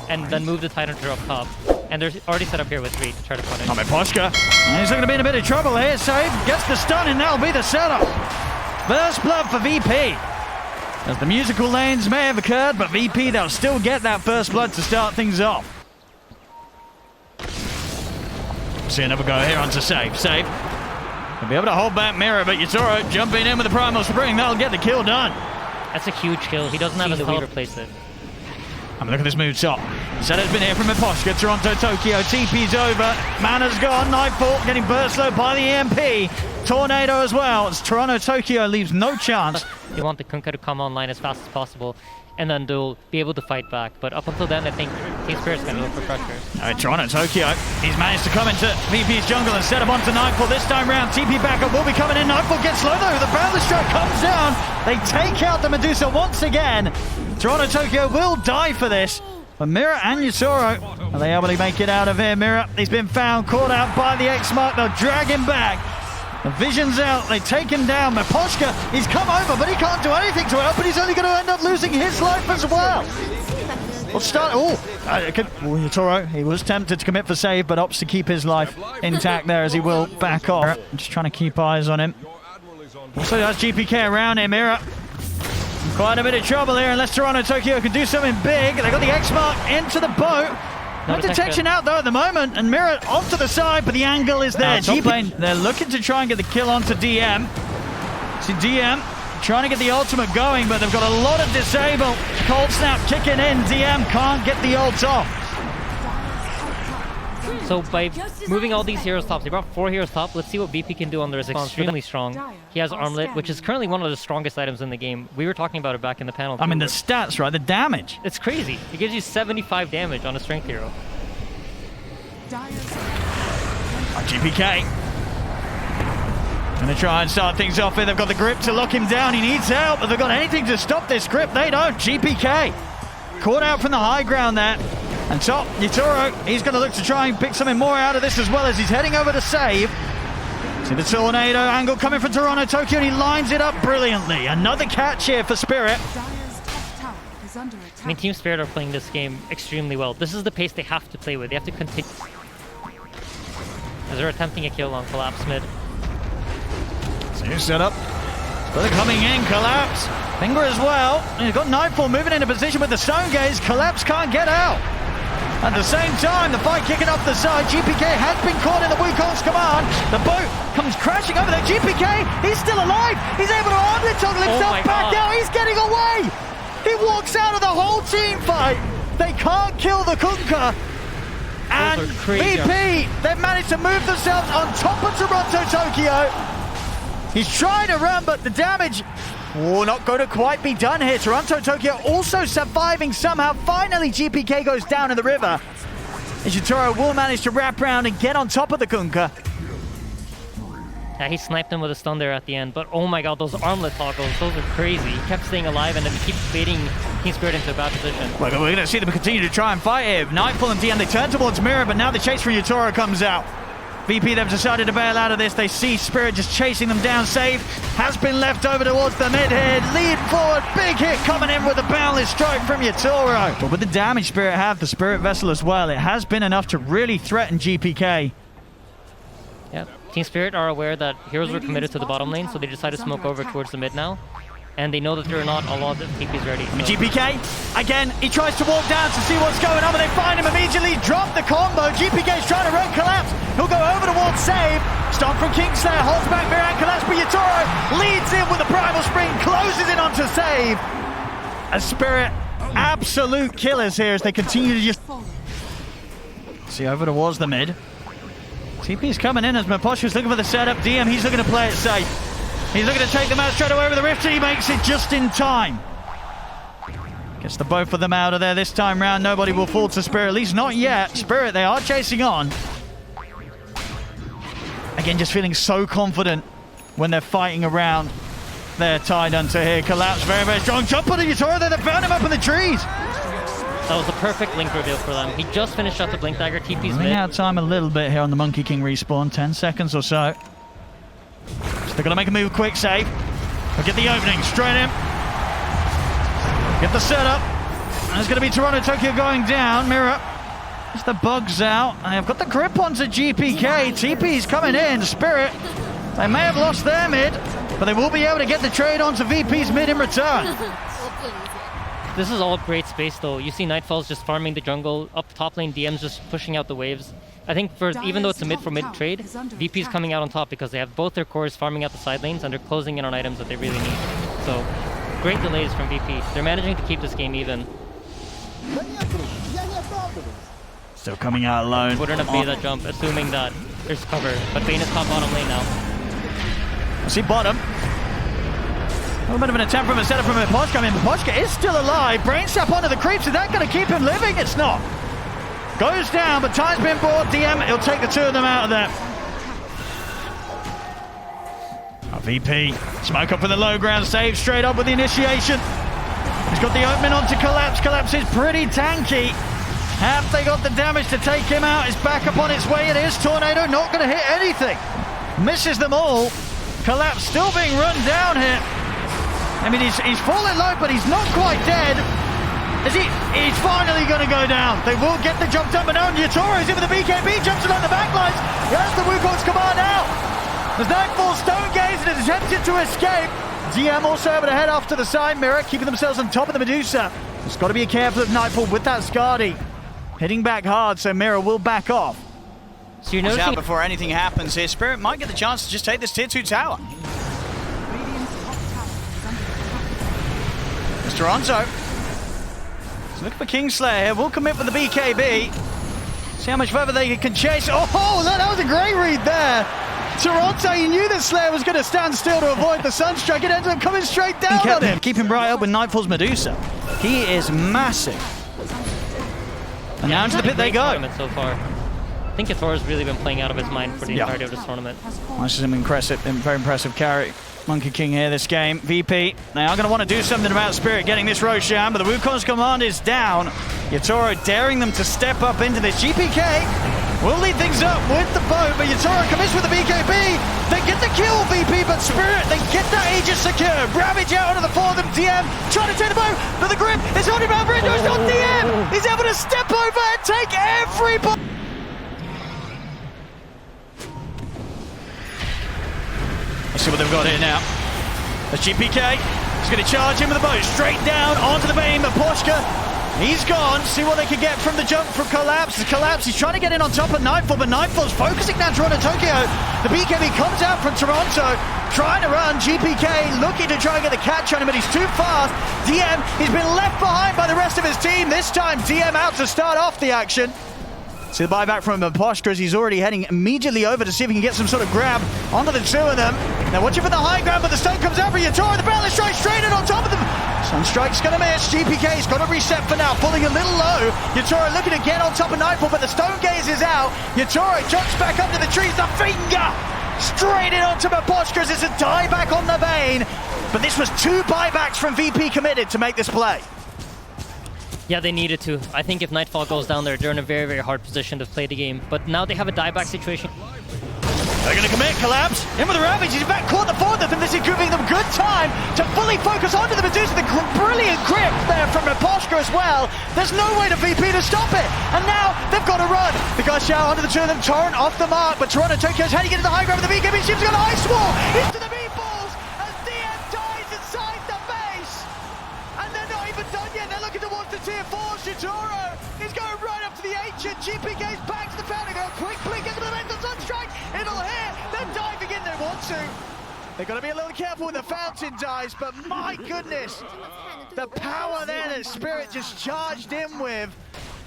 and then move the Titan up top. And they're already set up here with 3 to try to punish. Poshka, he's going to be in a bit of trouble here. Save gets the stun, and that'll be the setup. First blood for VP. As the musical lanes may have occurred, but VP, they'll still get that first blood to start things off. See another go here onto Save. Save. He'll be able to hold back Mirror, but Yatoro jumping in with the Primal Spring. That'll get the kill done. That's a huge kill. He doesn't have his health to replace it. I mean, look at this move top. Setter's been here from Miposhka. Toronto, Tokyo. TP's over. Mana's gone. Nightfall getting burst low by the EMP. Tornado as well. As Toronto, Tokyo leaves no chance. You want the Kunkka to come online as fast as possible, and then they'll be able to fight back. But up until then, I think Team Spirit's going to look for pressure. All right, Toronto, Tokyo. He's managed to come into VP's jungle and set him onto Nightfall. This time round, TP backup will be coming in. Nightfall gets low though. The Boundless Strike comes down. They take out the Medusa once again. Toronto, Tokyo will die for this. But Mira and Yatoro, are they able to make it out of here? Mira, he's been found, caught out by the X-Mark. They'll drag him back. The vision's out, they take him down. Miposhka, he's come over, but he can't do anything to help, but he's only going to end up losing his life as well. We'll start. Yatoro, he was tempted to commit for save, but opts to keep his life intact there as he will back off. Just trying to keep eyes on him. Also, that's GPK around him. Mira, quite a bit of trouble here, unless Toronto Tokyo can do something big. They got the X-Mark into the boat. No detection out though at the moment, and Mirror onto the side, but the angle is there. G-Plane, they're looking to try and get the kill onto DM. See DM trying to get the ultimate going, but they've got a lot of disable. Cold Snap kicking in. DM can't get the ult off. So by moving all these heroes top, they brought 4 heroes top. Let's see what BP can do on their response. Extremely strong. He has Armlet, which is currently one of the strongest items in the game. We were talking about it back in the panel. I mean, the stats, right? The damage. It's crazy. It gives you 75 damage on a strength hero. GPK. Gonna try and start things off here. They've got the grip to lock him down. He needs help, but they've got anything to stop this grip. They don't. GPK caught out from the high ground there. And top, Yatoro, he's going to look to try and pick something more out of this as well as he's heading over to save. See the tornado angle coming from Toronto, Tokyo, and he lines it up brilliantly. Another catch here for Spirit. I mean, Team Spirit are playing this game extremely well. This is the pace they have to play with. They have to continue. As they're attempting a kill on Collapse mid. So new setup. Split coming in, Collapse. Finger as well. And he's got Nightfall moving into position with the Stone Gaze. Collapse can't get out. At the same time, the fight kicking off the side. GPK has been caught in the Wukong's command. The boat comes crashing over there. GPK, he's still alive. He's able to armlet toggle himself back out. He's getting away. He walks out of the whole team fight. They can't kill the Kunkka. And VP, they've managed to move themselves on top of Toronto, Tokyo. He's trying to run, but the damage not going to quite be done here. Toronto, Tokyo also surviving somehow. Finally, GPK goes down in the river. And Yatoro will manage to wrap around and get on top of the Kunkka. Yeah, he sniped him with a stun there at the end, but oh my god, those armlet toggles, those are crazy. He kept staying alive and then he keeps baiting Team Spirit into a bad position. Well, we're going to see them continue to try and fight here. Nightfall and DM, they turn towards Mirror, but now the chase from Yatoro comes out. VP, they've decided to bail out of this. They see Spirit just chasing them down. Save has been left over towards the mid here. Lead forward, big hit coming in with a boundless strike from Yatoro. But with the damage Spirit have, the Spirit Vessel as well, it has been enough to really threaten GPK. Yeah, Team Spirit are aware that heroes were committed to the bottom lane, so they decided to smoke over towards the mid now. And they know that there are not a lot of TPs ready. So. GPK, again, he tries to walk down to see what's going on, but they find him immediately, drop the combo. GPK's trying to run Collapse. He'll go over towards Save. Stomp from Kingslayer, holds back Miran Collapse, but Yatoro leads in with the Primal Spring, closes in onto Save. A Spirit, absolute killers here as they continue to just... See over towards the mid. TP's coming in as Miposhka's looking for the setup. DM, he's looking to play it safe. He's looking to take them out straight away with the Rift. He makes it just in time. Gets the both of them out of there this time round. Nobody will fall to Spirit, at least not yet. Spirit, they are chasing on. Again, just feeling so confident when they're fighting around their Titan to here. Collapse, very, very strong. Jump on Yatoro there, they found him up in the trees. That was the perfect link reveal for them. He just finished out the Blink Dagger. TP's running out of time a little bit here on the Monkey King respawn. 10 seconds or so. They're going to make a move quick, Save. They'll get the opening, straight in. Get the setup. And it's going to be Toronto Tokyo going down. Mirror. As the bugs out. I've got the grip onto GPK. TP's coming in. Spirit. They may have lost their mid, but they will be able to get the trade onto VP's mid in return. This is all great space though. You see Nightfall's just farming the jungle. Up top lane, DM's just pushing out the waves. I think even though it's a mid for mid trade, VP's coming out on top because they have both their cores farming out the side lanes and they're closing in on items that they really need. So, great delays from VP. They're managing to keep this game even. Still coming out alone. Wouldn't have made that jump, assuming that there's cover. But Bane is top bottom lane now. I see bottom. A little bit of an attempt from a setup from Miposhka. I mean, Miposhka is still alive. Brain sap onto the creeps. Is that going to keep him living? It's not. Goes down, but time's been bought. DM, he'll take the two of them out of there. VP, smoke up in the low ground, save straight up with the initiation. He's got the opening onto Collapse. Collapse is pretty tanky. Have they got the damage to take him out? It's back up on its way. It is Tornado, not going to hit anything. Misses them all. Collapse still being run down here. I mean, he's falling low, but he's not quite dead. He's finally going to go down. They will get the jump done, but now Yatoro's in with the BKB, jumps along the backlines. There's the Wukong's command out. As Nightfall stone gaze and is attempted to escape. DM also able to head off to the side mirror, keeping themselves on top of the Medusa. It's got to be careful of Nightfall with that Skadi. Hitting back hard, so Mirror will back off. So you're noticing out before anything happens here. Spirit might get the chance to just take this tier 2 tower. It's Toronto. So looking for Kingslayer here. Will commit with the BKB. See how much further they can chase. Oh, that was a great read there. Toronto, he knew that Slayer was going to stand still to avoid the Sunstrike. It ended up coming straight down on him. Keep him right up with Nightfall's Medusa. He is massive. And now into the pit they go. So far. I think Yatoro's really been playing out of his mind for the entirety of this tournament. This is an very impressive carry. Monkey King here this game. VP, they are going to want to do something about Spirit getting this Roshan, but the Wukong's command is down. Yatoro daring them to step up into this. GPK will lead things up with the boat, but Yatoro commits with the BKB. They get the kill, VP, but Spirit, they get that Aegis secure. Ravage out onto the four of them. DM trying to take the boat, but the grip is holding around for it. No, it's not DM. He's able to step over and take everybody. Let's see what they've got here now. That's GPK. He's going to charge him with the boat straight down onto the main, but Poshka, he's gone. See what they can get from the jump from Collapse. Collapse, he's trying to get in on top of Nightfall, but Nightfall's focusing now Toronto Tokyo. The BKB comes out from Toronto, trying to run. GPK looking to try and get the catch on him, but he's too fast. DM, he's been left behind by the rest of his team. This time, DM out to start off the action. See the buyback from Poshka as he's already heading immediately over to see if he can get some sort of grab onto the two of them. Now watching for the high ground, but the stone comes out for Yatoro. The balance strike straight in on top of them. Sunstrike's going to miss. GPK's got to reset for now, falling a little low. Yatoro looking to get on top of Nightfall, but the stone gaze is out. Yatoro jumps back up to the trees. The finger straight in onto Poshka as it's a dieback on the Bane. But this was two buybacks from VP committed to make this play. Yeah, they needed to. I think if Nightfall goes down there, they're in a very, very hard position to play the game. But now they have a dieback situation. They're going to commit, Collapse. In with the Ravage, he's back, caught the fourth of them. This is giving them good time to fully focus onto the Medusa. The brilliant grip there from Poshka as well. There's no way to VP to stop it. And now they've got to run. The guys shout onto the two of them, Torrent off the mark. But Toronto Tokyo's how do you get to the high ground with the BKB? Ship's got an ice wall into the meatballs as DM dies inside the base. And they're not even done yet. They're looking towards the tier 4. Shitoro is going right up to the ancient. GPK's back to the fountain. Go quick blink into the mental Sunstrike. It'll hit. They're diving in. They want to. They've got to be a little careful when the fountain dies, but my goodness, the power there that Spirit just charged in with.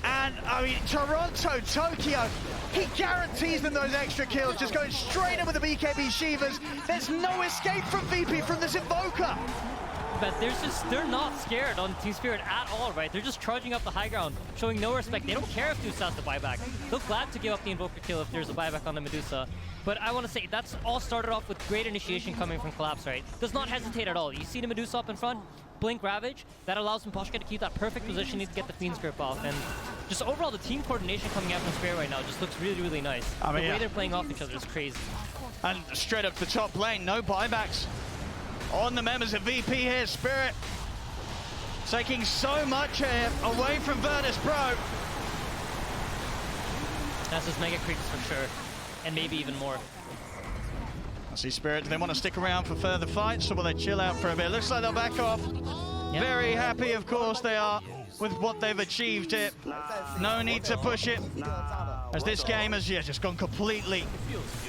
And I mean, Toronto Tokyo, he guarantees them those extra kills, just going straight in with the BKB Shivas. There's no escape from VP from this Invoker. But they're not scared on Team Spirit at all, right? They're just charging up the high ground, showing no respect. They don't care if Deuce has the buyback. They're glad to give up the Invoker kill if there's a buyback on the Medusa. But I want to say, that's all started off with great initiation coming from Collapse, right? Does not hesitate at all. You see the Medusa up in front, blink Ravage, that allows Poshka to keep that perfect position to get the Fiend's grip off. And just overall, the team coordination coming out from Spirit right now just looks really, really nice. The way they're playing off each other is crazy. And straight up the top lane, no buybacks on the members of VP here. Spirit Taking so much here away from Virtus Pro. That's his mega creeps for sure. And maybe even more. I see Spirit. Do they want to stick around for further fights, or will they chill out for a bit? Looks like they'll back off. Yep. Very happy, of course, they are with what they've achieved here. No need to push it, as this game has just gone completely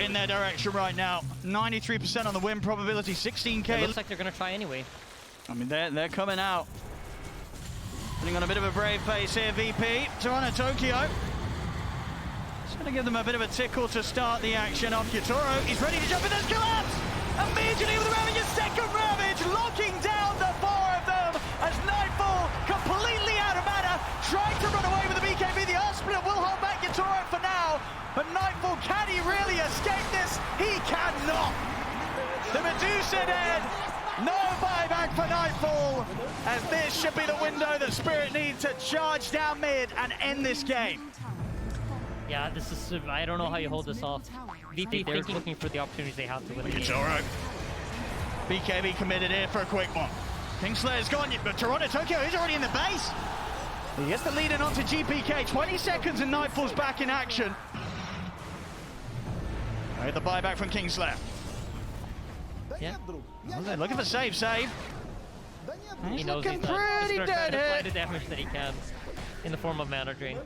in their direction right now. 93% on the win probability, 16k. It looks like they're going to try anyway. I mean, they're coming out. Putting on a bit of a brave face here, VP. Toronto Tokyo. Just going to give them a bit of a tickle to start the action off. Yatoro, he's ready to jump in, there's collapse! Immediately with the Ravage, second Ravage, locking down the four of them as Nightfall, completely out of mana, trying to run away with the BKB. The Earth Split will hold back Yatoro for now, but Nightfall, can he really escape this? He cannot! The Medusa dead! No buyback for Nightfall, as this should be the window that Spirit need to charge down mid and end this game. Yeah, this is, I don't know how you hold this off. VP, they're looking for the opportunities they have to win. It's all right. BKB committed here for a quick one. Kingslayer's gone, but Toronto Tokyo is already in the base. He gets the lead in onto GPK. 20 seconds and Nightfall's back in action. The buyback from Kingslayer. Yeah. Well, looking for save. He knows looking he's pretty dead here. apply the damage that he can in the form of mana drain.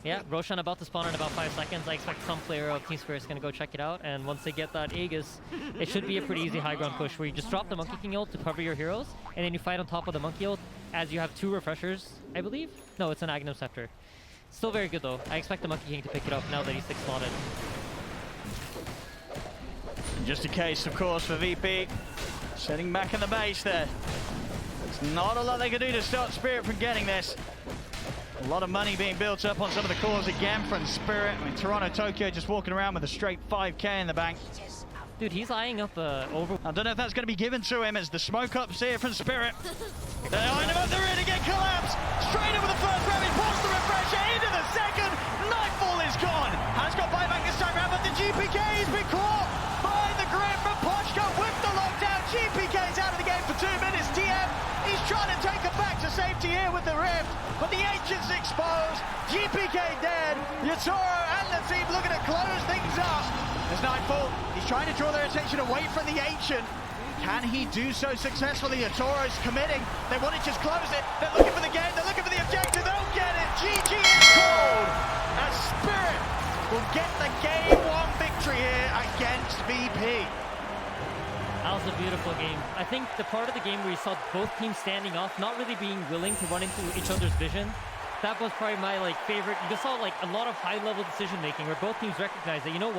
Yeah, Roshan about to spawn in about 5 seconds. I expect some player of Team Spirit is going to go check it out, and once they get that Aegis, it should be a pretty easy high ground push where you just drop the Monkey King ult to cover your heroes, and then you fight on top of the Monkey ult as you have 2 refreshers, I believe? No, it's an Agnum Scepter. Still very good though. I expect the Monkey King to pick it up now that he's 6 slotted. Just a case, of course, for VP. Sitting back in the base there. There's not a lot they can do to stop Spirit from getting this. A lot of money being built up on some of the cores again from Spirit. I mean, Toronto Tokyo just walking around with a straight 5k in the bank. Dude, he's eyeing up over... I don't know if that's going to be given to him as the smoke ups here from Spirit. They're eyeing him up, they're in again, collapse! Straight in with the first Ravage, pulls the refresher into the second. Nightfall is gone. Has got buyback this time around, but the GPK has been caught by the grip from Pochka with the lockdown. GPK's out of the game for 2 minutes. TM, he's trying to take it back to safety here with the Rift, but the Ancient's exposed. GPK dead. Yatoro and the team looking to close things up. There's Nightfall. He's trying to draw their attention away from the Ancient. Can he do so successfully? Yatoro's committing. They want to just close it. They're looking for the game. They're looking for the objective. They'll get it. GG is called. As Spirit will get the game 1 victory here against VP. That was a beautiful game. I think the part of the game where you saw both teams standing off, not really being willing to run into each other's vision, that was probably my favorite. You saw a lot of high-level decision-making where both teams recognized that, you know what?